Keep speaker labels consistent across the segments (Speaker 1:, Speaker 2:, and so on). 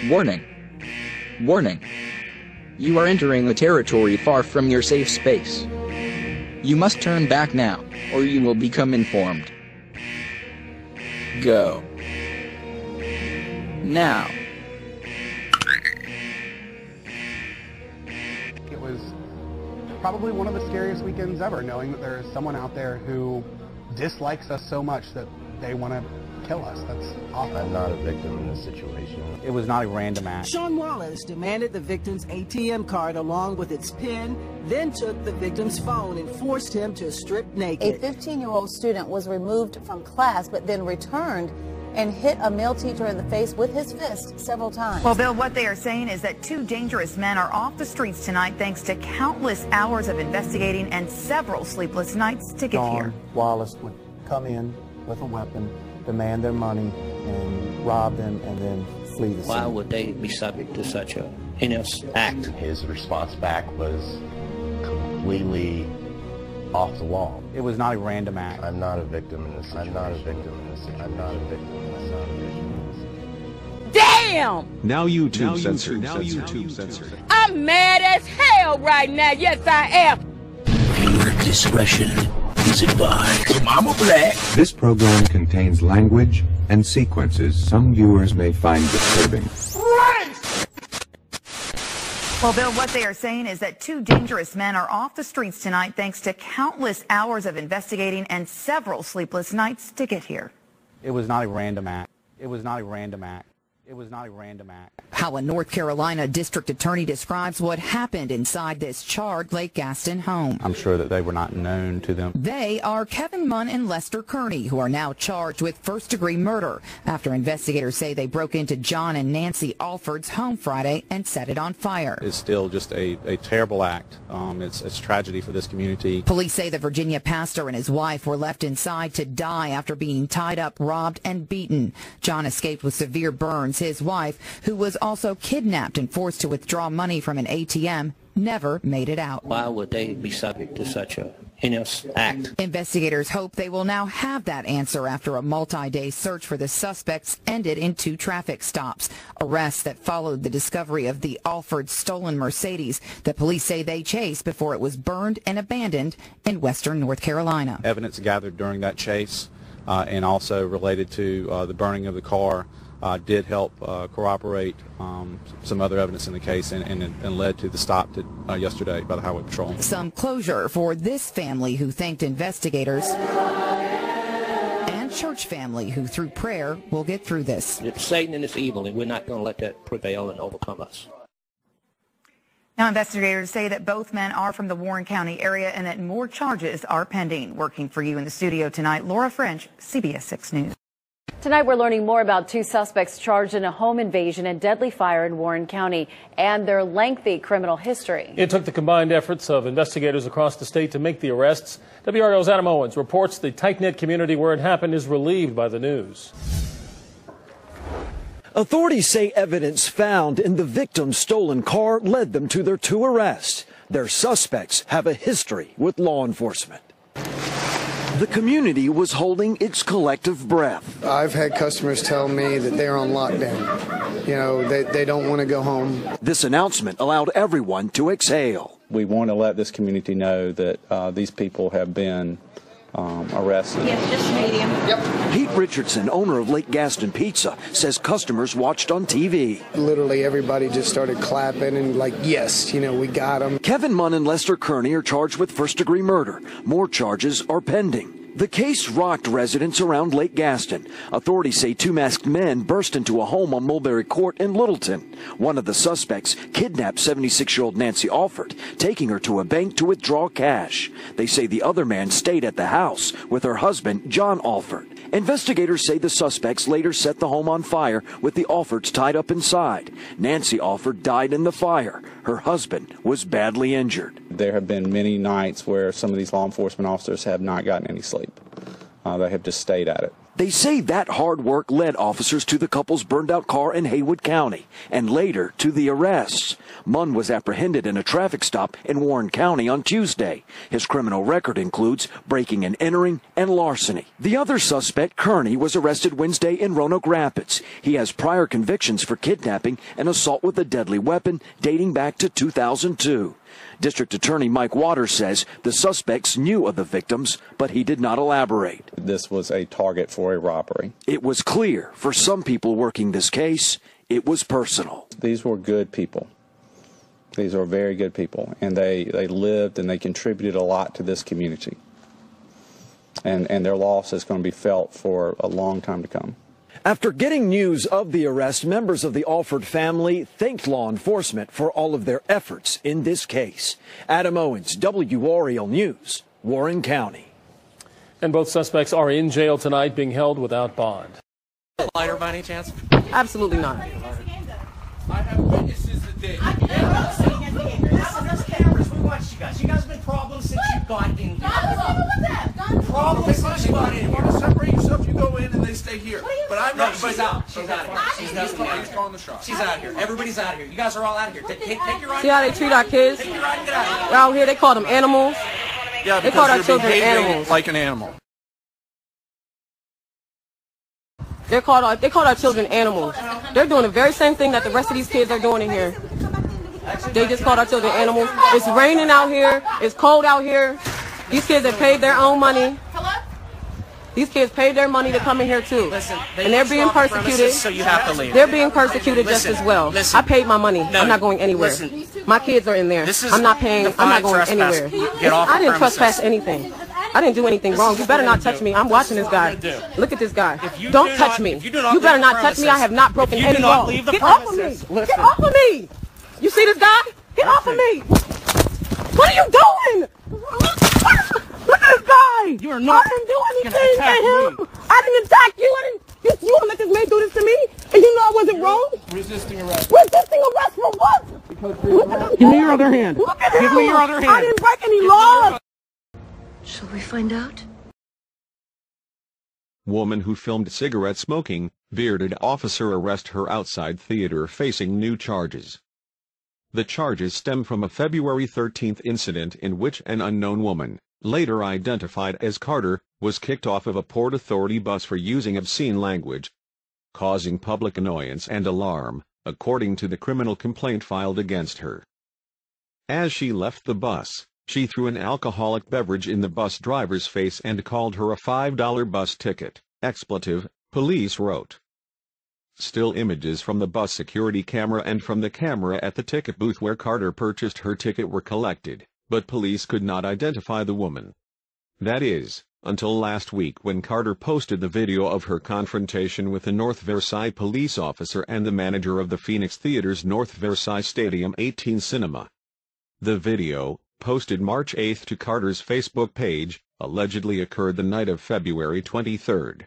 Speaker 1: Warning. Warning. You are entering a territory far from your safe space. You must turn back now, or you will become informed. Go. Now.
Speaker 2: It was probably one of the scariest weekends ever, knowing that there is someone out there who dislikes us so much that they want to kill us. That's awful.
Speaker 3: I'm not a victim in this situation.
Speaker 2: It was not a random act.
Speaker 4: Sean Wallace demanded the victim's ATM card along with its PIN, then took the victim's phone and forced him to strip naked.
Speaker 5: A 15-year-old student was removed from class but then returned and hit a male teacher in the face with his fist several times.
Speaker 6: Well, Bill, what they are saying is that two dangerous men are off the streets tonight thanks to countless hours of investigating and several sleepless nights to get here.
Speaker 7: Wallace would come in with a weapon, demand their money, and rob them, and then flee the scene.
Speaker 8: Why would they be subject to such a heinous act?
Speaker 3: His response back was completely off the wall.
Speaker 2: It was not a random act.
Speaker 3: I'm not a victim in this situation. I'm not a victim in this situation. I'm not a victim in this situation.
Speaker 9: Damn!
Speaker 10: Now YouTube censored. Now YouTube censored.
Speaker 9: I'm mad as hell right now. Yes, I am.
Speaker 8: Viewer discretion is advised. Mama Black.
Speaker 10: This program contains language and sequences some viewers may find disturbing.
Speaker 6: Well, Bill, what they are saying is that two dangerous men are off the streets tonight thanks to countless hours of investigating and several sleepless nights to get here.
Speaker 2: It was not a random act. It was not a random act. It was not a random act.
Speaker 6: How a North Carolina district attorney describes what happened inside this charred Lake Gaston home.
Speaker 2: I'm sure that they were not known to them.
Speaker 6: They are Kevin Munn and Lester Kearney, who are now charged with first-degree murder after investigators say they broke into John and Nancy Alford's home Friday and set it on fire.
Speaker 11: It's still just a terrible act. It's tragedy for this community.
Speaker 6: Police say the Virginia pastor and his wife were left inside to die after being tied up, robbed, and beaten. John escaped with severe burns. His wife, who was also kidnapped and forced to withdraw money from an ATM, never made it out.
Speaker 8: Why would they be subject to such a heinous act?
Speaker 6: Investigators hope they will now have that answer after a multi-day search for the suspects ended in 2 traffic stops. Arrests that followed the discovery of the Alford stolen Mercedes that police say they chased before it was burned and abandoned in western North Carolina.
Speaker 11: Evidence gathered during that chase and also related to the burning of the car did help corroborate some other evidence in the case and led to the stop yesterday by the Highway Patrol.
Speaker 6: Some closure for this family who thanked investigators and church family who through prayer will get through this.
Speaker 8: It's Satan and it's evil, and we're not going to let that prevail and overcome us.
Speaker 6: Now, investigators say that both men are from the Warren County area and that more charges are pending. Working for you in the studio tonight, Laura French, CBS 6 News.
Speaker 12: Tonight we're learning more about 2 suspects charged in a home invasion and deadly fire in Warren County and their lengthy criminal history.
Speaker 13: It took the combined efforts of investigators across the state to make the arrests. WRL's Adam Owens reports the tight-knit community where it happened is relieved by the news.
Speaker 14: Authorities say evidence found in the victim's stolen car led them to their 2 arrests. Their suspects have a history with law enforcement. The community was holding its collective breath.
Speaker 15: I've had customers tell me that they're on lockdown. You know, they don't want to go home.
Speaker 14: This announcement allowed everyone to exhale.
Speaker 11: We want to let this community know that these people have been arrested.
Speaker 5: Yes, just medium.
Speaker 15: Yep.
Speaker 14: Pete Richardson, owner of Lake Gaston Pizza, says customers watched on TV.
Speaker 15: Literally everybody just started clapping and like, yes, you know, we got them.
Speaker 14: Kevin Munn and Lester Kearney are charged with first-degree murder. More charges are pending. The case rocked residents around Lake Gaston. Authorities say 2 masked men burst into a home on Mulberry Court in Littleton. One of the suspects kidnapped 76-year-old Nancy Alford, taking her to a bank to withdraw cash. They say the other man stayed at the house with her husband, John Alford. Investigators say the suspects later set the home on fire with the Alfords tied up inside. Nancy Alford died in the fire. Her husband was badly injured.
Speaker 11: There have been many nights where some of these law enforcement officers have not gotten any sleep. They have just stayed at it.
Speaker 14: They say that hard work led officers to the couple's burned-out car in Haywood County, and later to the arrests. Munn was apprehended in a traffic stop in Warren County on Tuesday. His criminal record includes breaking and entering and larceny. The other suspect, Kearney, was arrested Wednesday in Roanoke Rapids. He has prior convictions for kidnapping and assault with a deadly weapon dating back to 2002. District Attorney Mike Waters says the suspects knew of the victims, but he did not elaborate.
Speaker 11: This was a target for a robbery.
Speaker 14: It was clear for some people working this case, it was personal.
Speaker 11: These were good people. These are very good people, and they lived and they contributed a lot to this community. And their loss is going to be felt for a long time to come.
Speaker 14: After getting news of the arrest, members of the Alford family thanked law enforcement for all of their efforts in this case. Adam Owens, WREL News, Warren County.
Speaker 13: And both suspects are in jail tonight, being held without bond.
Speaker 16: Lighter by any chance?
Speaker 17: Absolutely not.
Speaker 16: I have witnesses today. You guys have been problems since you got in here. Problems since you got in here. You want to separate yourself, you go in and they stay here. But I'm not. She's out. She's out of here. She's calling the shots. She's out of here. Everybody's out of here. You guys are all out of here. Take your ride.
Speaker 17: See how they treat our kids?
Speaker 16: Take your ride and get out of here.
Speaker 17: They're out here, they call them animals.
Speaker 16: Yeah,
Speaker 17: they call our children
Speaker 16: behaving
Speaker 17: animals.
Speaker 16: like an animal.
Speaker 17: They call our children animals. They're doing the very same thing that the rest of these kids are doing in here. They just called our children animals. It's raining out here. It's cold out here. These kids have paid their own money. These kids paid their money to come in here too.
Speaker 16: Listen,
Speaker 17: and they're being persecuted.
Speaker 16: So you have to leave.
Speaker 17: They're being persecuted just as well. I paid my money. I'm not going anywhere. My kids are in there. I'm not paying. I'm not going anywhere. I didn't trespass anything. I didn't do anything wrong. You better not touch me. I'm watching this guy. Look at this guy. Don't touch me. You better not touch me. I have not broken any law. Get off of me. Get off of me. You see this guy? Get off of me. What are you doing? Look at this guy. You are not. I didn't do anything to him. I didn't attack you. You want to let this man do this to me? And you know I wasn't wrong?
Speaker 16: Resisting arrest.
Speaker 17: Resisting arrest for what?
Speaker 16: Give me your other hand.
Speaker 17: Look at him.
Speaker 16: Give me your other hand.
Speaker 17: I didn't break any laws.
Speaker 18: Shall we find out?
Speaker 19: Woman who filmed cigarette smoking, bearded officer arrest her outside theater facing new charges. The charges stem from a February 13th incident in which an unknown woman, later identified as Carter, was kicked off of a Port Authority bus for using obscene language, causing public annoyance and alarm, according to the criminal complaint filed against her. As she left the bus, she threw an alcoholic beverage in the bus driver's face and called her a $5 bus ticket, expletive, police wrote. Still images from the bus security camera and from the camera at the ticket booth where Carter purchased her ticket were collected, but police could not identify the woman. That is, until last week when Carter posted the video of her confrontation with the North Versailles police officer and the manager of the Phoenix Theater's North Versailles Stadium 18 cinema. The video, posted March 8 to Carter's Facebook page, allegedly occurred the night of February 23.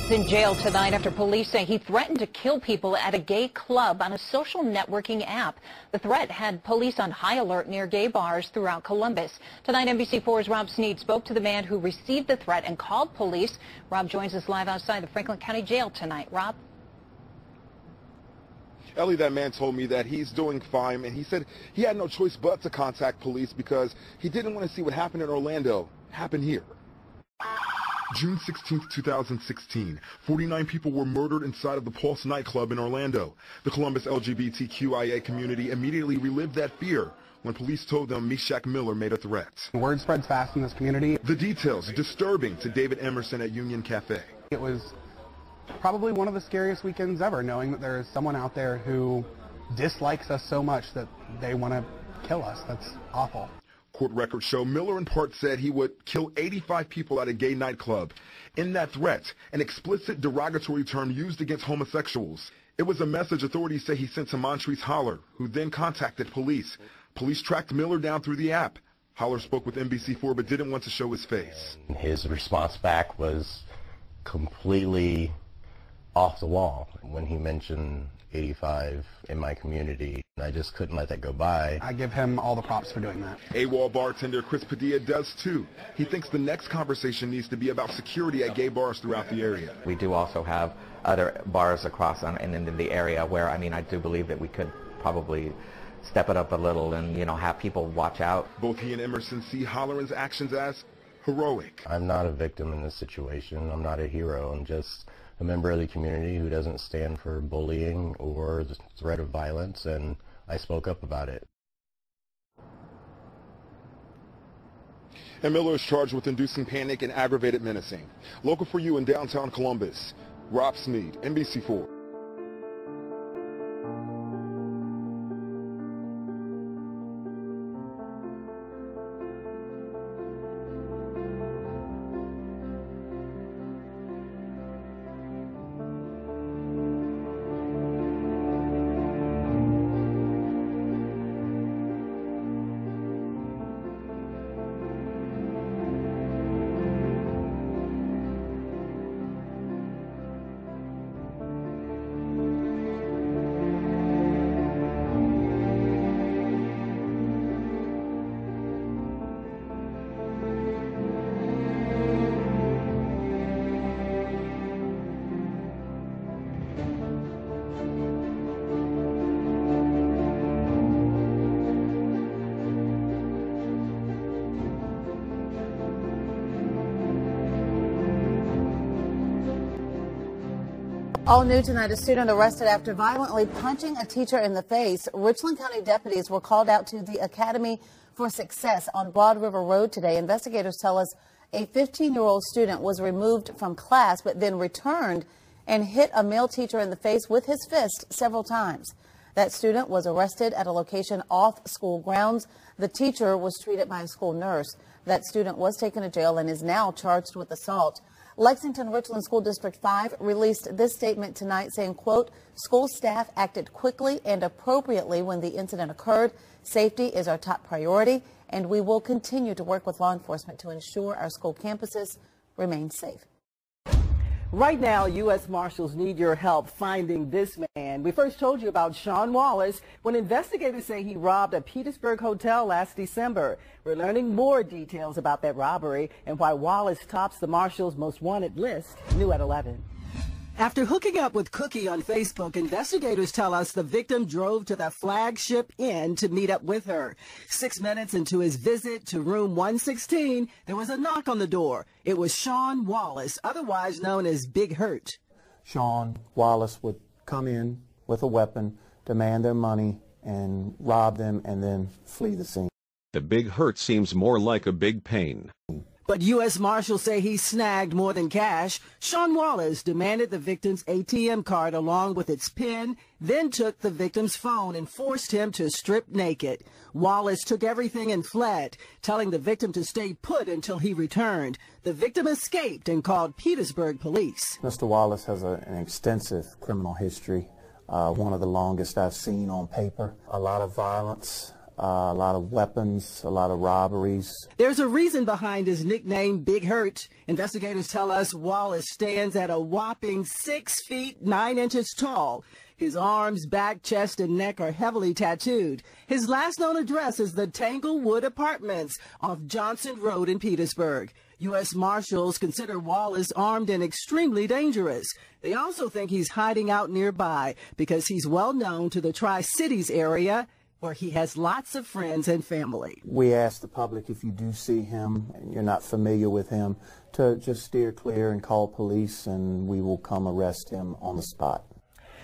Speaker 20: In jail tonight after police say he threatened to kill people at a gay club on a social networking app. The threat had police on high alert near gay bars throughout Columbus. Tonight, NBC4's Rob Sneed spoke to the man who received the threat and called police. Rob joins us live outside the Franklin County Jail tonight. Rob?
Speaker 21: Ellie, that man told me that he's doing fine, and he said he had no choice but to contact police because he didn't want to see what happened in Orlando happen here. June 16, 2016, 49 people were murdered inside of the Pulse nightclub in Orlando. The Columbus LGBTQIA community immediately relived that fear when police told them Meshach Miller made a threat.
Speaker 2: Word spreads fast in this community.
Speaker 21: The details disturbing to David Emerson at Union Cafe.
Speaker 2: It was probably one of the scariest weekends ever, knowing that there is someone out there who dislikes us so much that they want to kill us. That's awful.
Speaker 21: Court records show Miller in part said he would kill 85 people at a gay nightclub. In that threat, an explicit derogatory term used against homosexuals. It was a message authorities say he sent to Montrese Holler, who then contacted police. Police tracked Miller down through the app. Holler spoke with NBC4 but didn't want to show his face.
Speaker 3: His response back was completely off the wall when he mentioned 85 in my community. I just couldn't let that go by.
Speaker 2: I give him all the props for doing that.
Speaker 21: AWOL bartender Chris Padilla does too. He thinks the next conversation needs to be about security at gay bars throughout the area.
Speaker 1: We do also have other bars across and in the area where, I mean, I do believe that we could probably step it up a little and, you know, have people watch out.
Speaker 21: Both he and Emerson see Holleran's actions as heroic.
Speaker 3: I'm not a victim in this situation. I'm not a hero. I'm just a member of the community who doesn't stand for bullying or the threat of violence, and I spoke up about it.
Speaker 21: And Miller is charged with inducing panic and aggravated menacing. Local for you in downtown Columbus, Rob Smead, NBC4.
Speaker 5: All new tonight, a student arrested after violently punching a teacher in the face. Richland County deputies were called out to the Academy for Success on Broad River Road today. Investigators tell us a 15-year-old student was removed from class but then returned and hit a male teacher in the face with his fist several times. That student was arrested at a location off school grounds. The teacher was treated by a school nurse. That student was taken to jail and is now charged with assault. Lexington Richland School District 5 released this statement tonight saying, quote, school staff acted quickly and appropriately when the incident occurred. Safety is our top priority, and we will continue to work with law enforcement to ensure our school campuses remain safe.
Speaker 4: Right now, U.S. Marshals need your help finding this man. We first told you about Sean Wallace when investigators say he robbed a Petersburg hotel last December. We're learning more details about that robbery and why Wallace tops the Marshals' most wanted list, new at 11. After hooking up with Cookie on Facebook, investigators tell us the victim drove to the Flagship Inn to meet up with her. 6 minutes into his visit to room 116, there was a knock on the door. It was Sean Wallace, otherwise known as Big Hurt.
Speaker 7: Sean Wallace would come in with a weapon, demand their money, and rob them, and then flee the scene.
Speaker 19: The Big Hurt seems more like a big pain.
Speaker 4: But U.S. Marshals say he snagged more than cash. Sean Wallace demanded the victim's ATM card along with its PIN, then took the victim's phone and forced him to strip naked. Wallace took everything and fled, telling the victim to stay put until he returned. The victim escaped and called Petersburg police.
Speaker 7: Mr. Wallace has an extensive criminal history, one of the longest I've seen on paper. A lot of violence. A lot of weapons, a lot of robberies.
Speaker 4: There's a reason behind his nickname, Big Hurt. Investigators tell us Wallace stands at a whopping 6 feet 9 inches tall. His arms, back, chest, and neck are heavily tattooed. His last known address is the Tanglewood Apartments off Johnson Road in Petersburg. U.S. Marshals consider Wallace armed and extremely dangerous. They also think he's hiding out nearby because he's well known to the Tri-Cities area, where he has lots of friends and family.
Speaker 7: We ask the public, if you do see him and you're not familiar with him, to just steer clear and call police, and we will come arrest him on the spot.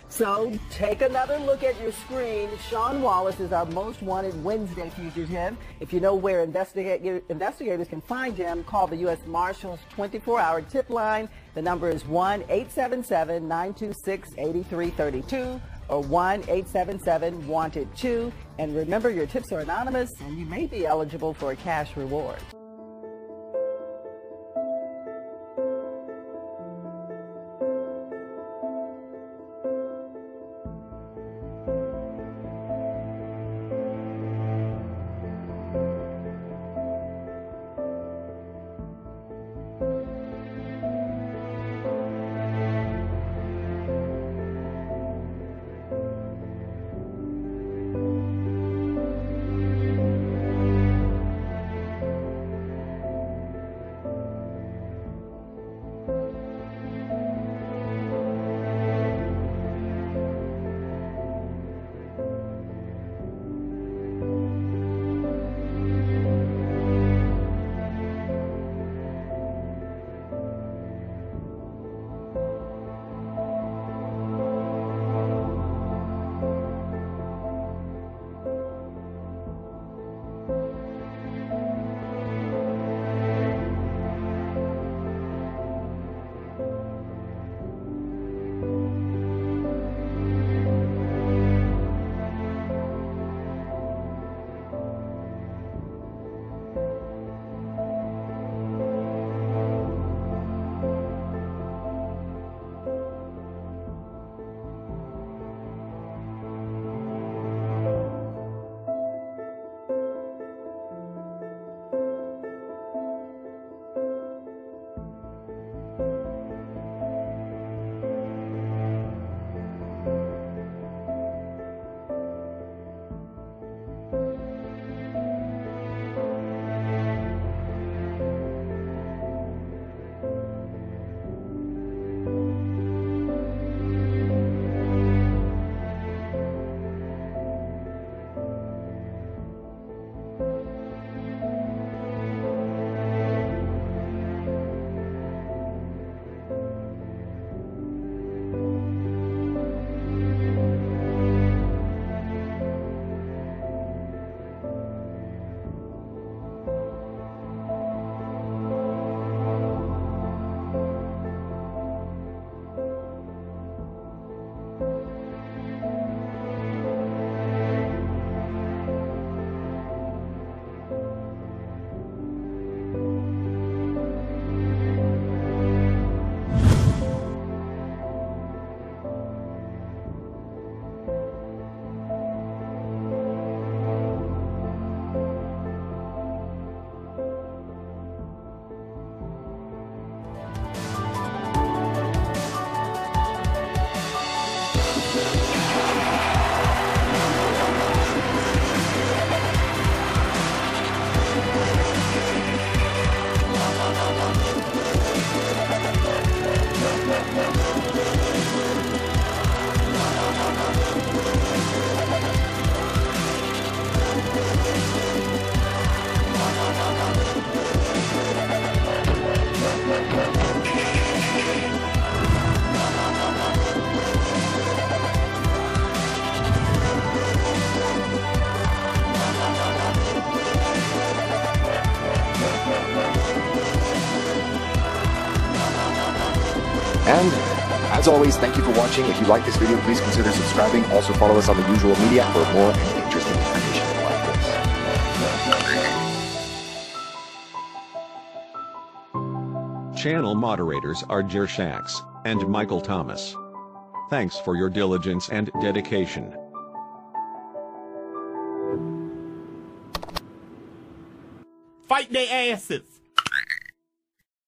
Speaker 4: So take another look at your screen. Sean Wallace is our most wanted Wednesday fugitive. If you know where investigators can find him, call the U.S. Marshals 24-hour tip line. The number is 1-877-926-8332. or 1-877-WANTED-2. And remember, your tips are anonymous, and you may be eligible for a cash reward.
Speaker 9: And as always, thank you for watching. If you like this video, please consider subscribing. Also follow us on the usual media for more interesting information like this.
Speaker 19: Channel moderators are Jer Shax and Michael Thomas. Thanks for your diligence and dedication.
Speaker 22: Fight their asses.